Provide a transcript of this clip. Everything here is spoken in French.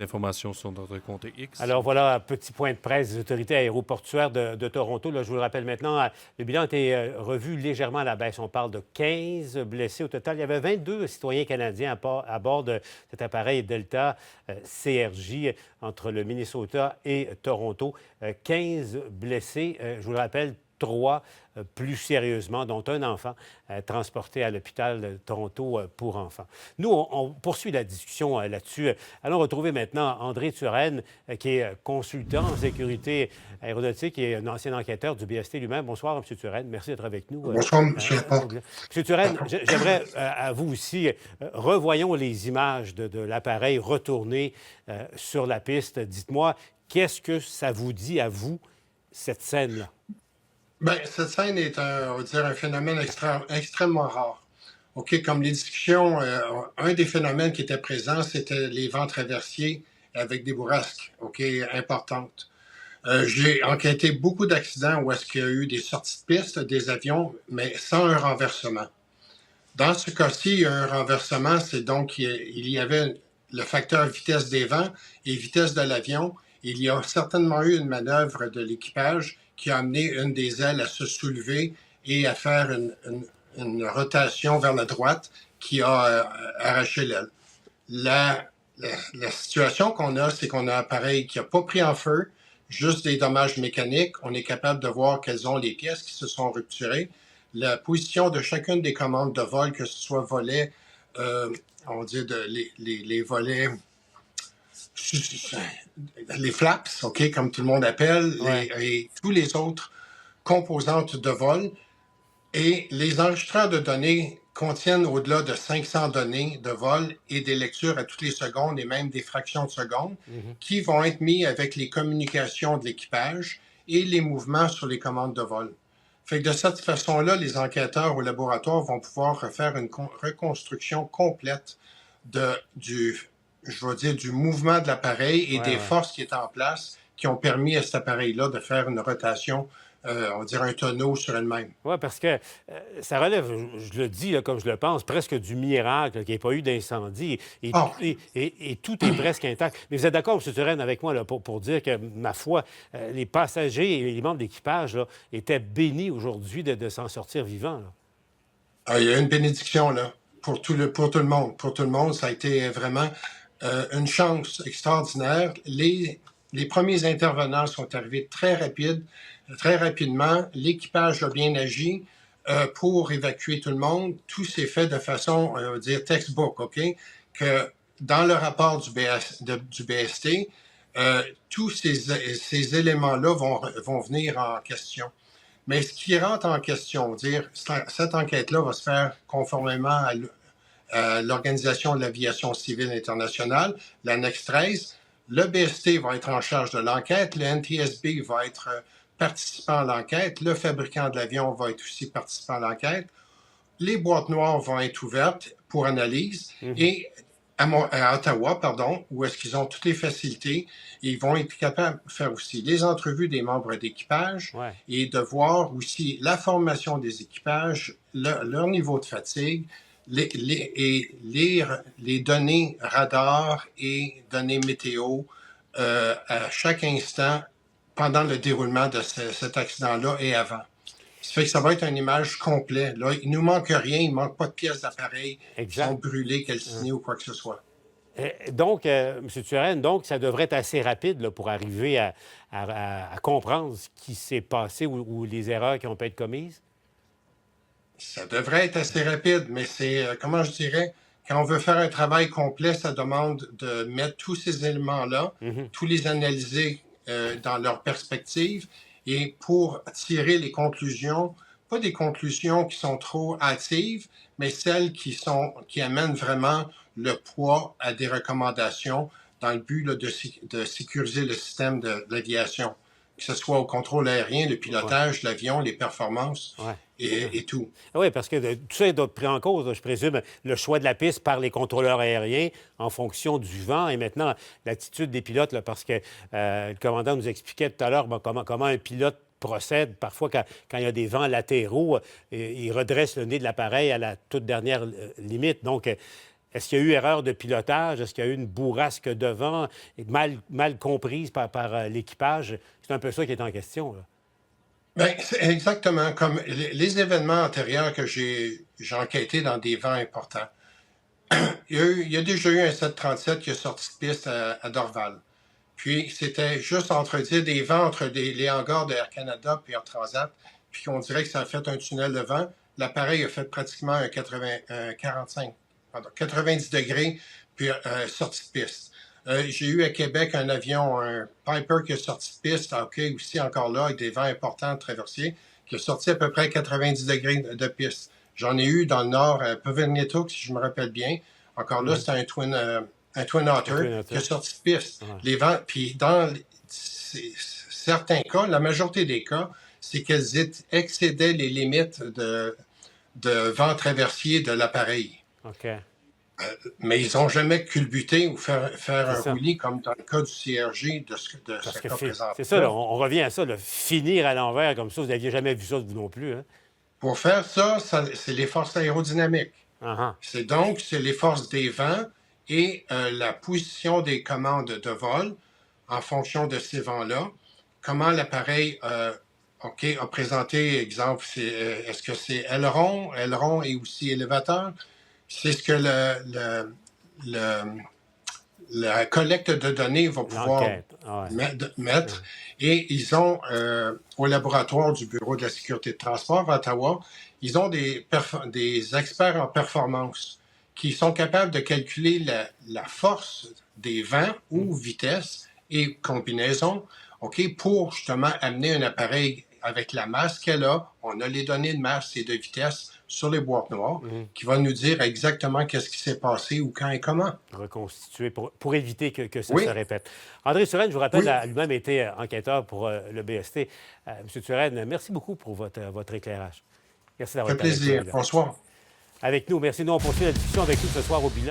Informations sur notre compte X. Alors voilà, un petit point de presse des autorités aéroportuaires de Toronto. Là, je vous le rappelle maintenant, le bilan a été revu légèrement à la baisse. On parle de 15 blessés au total. Il y avait 22 citoyens canadiens à bord de cet appareil Delta CRJ entre le Minnesota et Toronto. 15 blessés, je vous le rappelle, 3 plus sérieusement, dont un enfant transporté à l'hôpital de Toronto pour enfants. Nous, on poursuit la discussion là-dessus. Allons retrouver maintenant André Turenne, qui est consultant en sécurité aéronautique et un ancien enquêteur du BST lui-même. Bonsoir, M. Turenne. Merci d'être avec nous. Bonsoir, M. Laporte. M. Turenne, j'aimerais, à vous aussi, revoyons les images de l'appareil retourné sur la piste. Dites-moi, qu'est-ce que ça vous dit à vous, cette scène-là? Bien, cette scène est on va dire, un phénomène extrêmement rare. OK, comme les discussions, un des phénomènes qui était présent, c'était les vents traversiers avec des bourrasques, OK, importantes. J'ai enquêté beaucoup d'accidents où est-ce qu'il y a eu des sorties de piste des avions, mais sans un renversement. Dans ce cas-ci, il y a un renversement, c'est donc il y avait le facteur vitesse des vents et vitesse de l'avion. Il y a certainement eu une manœuvre de l'équipage qui a amené une des ailes à se soulever et à faire une rotation vers la droite qui a arraché l'aile. La situation qu'on a, c'est qu'on a un appareil qui n'a pas pris en feu, juste des dommages mécaniques. On est capable de voir quelles sont les pièces qui se sont rupturées. La position de chacune des commandes de vol, que ce soit volet, on dit les volets, les flaps, OK, comme tout le monde appelle, Ouais. et tous les autres composantes de vol. Et les enregistreurs de données contiennent au-delà de 500 données de vol et des lectures à toutes les secondes et même des fractions de secondes qui vont être mis avec les communications de l'équipage et les mouvements sur les commandes de vol. Fait que de cette façon-là, les enquêteurs au laboratoire vont pouvoir refaire une reconstruction complète du mouvement de l'appareil et des forces qui étaient en place qui ont permis à cet appareil-là de faire une rotation, on va dire un tonneau sur elle-même. Oui, parce que ça relève, je le dis là, comme je le pense, presque du miracle qu'il n'y ait pas eu d'incendie et tout est presque intact. Mais vous êtes d'accord, M. Turenne, avec moi là, pour dire que, ma foi, les passagers et les membres d'équipage là, étaient bénis aujourd'hui de s'en sortir vivants. Là. Ah, il y a une bénédiction là, pour tout le monde. Pour tout le monde, ça a été vraiment une chance extraordinaire. Les premiers intervenants sont arrivés très rapidement. L'équipage a bien agi pour évacuer tout le monde. Tout s'est fait de façon, on va dire, textbook, OK? Que dans le rapport du BST, tous ces éléments-là vont venir en question. Mais ce qui rentre en question, dire cette enquête-là va se faire conformément à l'Organisation de l'aviation civile internationale, l'annexe 13. Le BST va être en charge de l'enquête, le NTSB va être participant à l'enquête, le fabricant de l'avion va être aussi participant à l'enquête. Les boîtes noires vont être ouvertes pour analyse et à Ottawa, où est-ce qu'ils ont toutes les facilités, ils vont être capables de faire aussi les entrevues des membres d'équipage et de voir aussi la formation des équipages, leur niveau de fatigue, les données radar et données météo à chaque instant pendant le déroulement de cet accident-là et avant. Ça fait que ça va être une image complète. Là, il ne nous manque rien, il ne manque pas de pièces d'appareil qui sont brûlées, calcinées ou quoi que ce soit. Donc, M. Turenne, donc, ça devrait être assez rapide là, pour arriver à comprendre ce qui s'est passé ou les erreurs qui ont pu être commises? Ça devrait être assez rapide, mais c'est, comment je dirais, quand on veut faire un travail complet, ça demande de mettre tous ces éléments-là, tous les analyser dans leur perspective et pour tirer les conclusions, pas des conclusions qui sont trop hâtives, mais celles qui amènent vraiment le poids à des recommandations dans le but là, de sécuriser le système de l'aviation, que ce soit au contrôle aérien, le pilotage, l'avion, les performances et tout. Oui, parce que tout ça doit être pris en cause, là, je présume, le choix de la piste par les contrôleurs aériens en fonction du vent et maintenant l'attitude des pilotes, là, parce que le commandant nous expliquait tout à l'heure comment un pilote procède. Parfois, quand il y a des vents latéraux, il redresse le nez de l'appareil à la toute dernière limite. Donc, Est-ce qu'il y a eu erreur de pilotage? Est-ce qu'il y a eu une bourrasque de vent mal comprise par l'équipage? C'est un peu ça qui est en question, là. Bien, c'est exactement comme les événements antérieurs que j'ai enquêté dans des vents importants. Il y a déjà eu un 737 qui est sorti de piste à Dorval. Puis, c'était juste entre des vents entre les hangars de Air Canada puis Air Transat, puis on dirait que ça a fait un tunnel de vent. L'appareil a fait pratiquement un 90 degrés, puis sorti de piste. J'ai eu à Québec un avion, un Piper qui est sorti de piste, OK, aussi encore là, avec des vents importants traversiers, qui est sorti à peu près 90 degrés de piste. J'en ai eu dans le nord, à Pevenetook, si je me rappelle bien. Encore là, c'était un Twin Otter qui est sorti de piste. Ouais. Les vents, puis dans certains cas, la majorité des cas, c'est qu'elles excédaient les limites de vent traversier de l'appareil. OK. Mais ils n'ont jamais culbuté ou faire un ça. roulis comme dans le cas du CRJ de ce Parce que cas présent. c'est ça, là, on revient à ça, là, finir à l'envers comme ça, vous n'aviez jamais vu ça, vous non plus, hein? Pour faire ça, c'est les forces aérodynamiques. Uh-huh. C'est les forces des vents et la position des commandes de vol en fonction de ces vents-là. Comment l'appareil a présenté, exemple, est-ce que c'est aileron et aussi élévateur? C'est ce que la collecte de données va pouvoir mettre. Et ils ont, au laboratoire du Bureau de la sécurité de transport à Ottawa, ils ont des experts en performance qui sont capables de calculer la force des vents ou vitesse et combinaison, pour justement amener un appareil avec la masse qu'elle a. On a les données de masse et de vitesse sur les boîtes noires qui va nous dire exactement qu'est-ce qui s'est passé ou quand et comment. Reconstituer pour éviter que ça se répète. André Turenne, je vous rappelle, a lui-même été enquêteur pour le BST. Monsieur Turenne, merci beaucoup pour votre éclairage. Merci d'avoir été avec nous. Ça fait plaisir. Bonsoir. Avec nous, merci. Nous, on poursuit la discussion avec nous ce soir au bilan.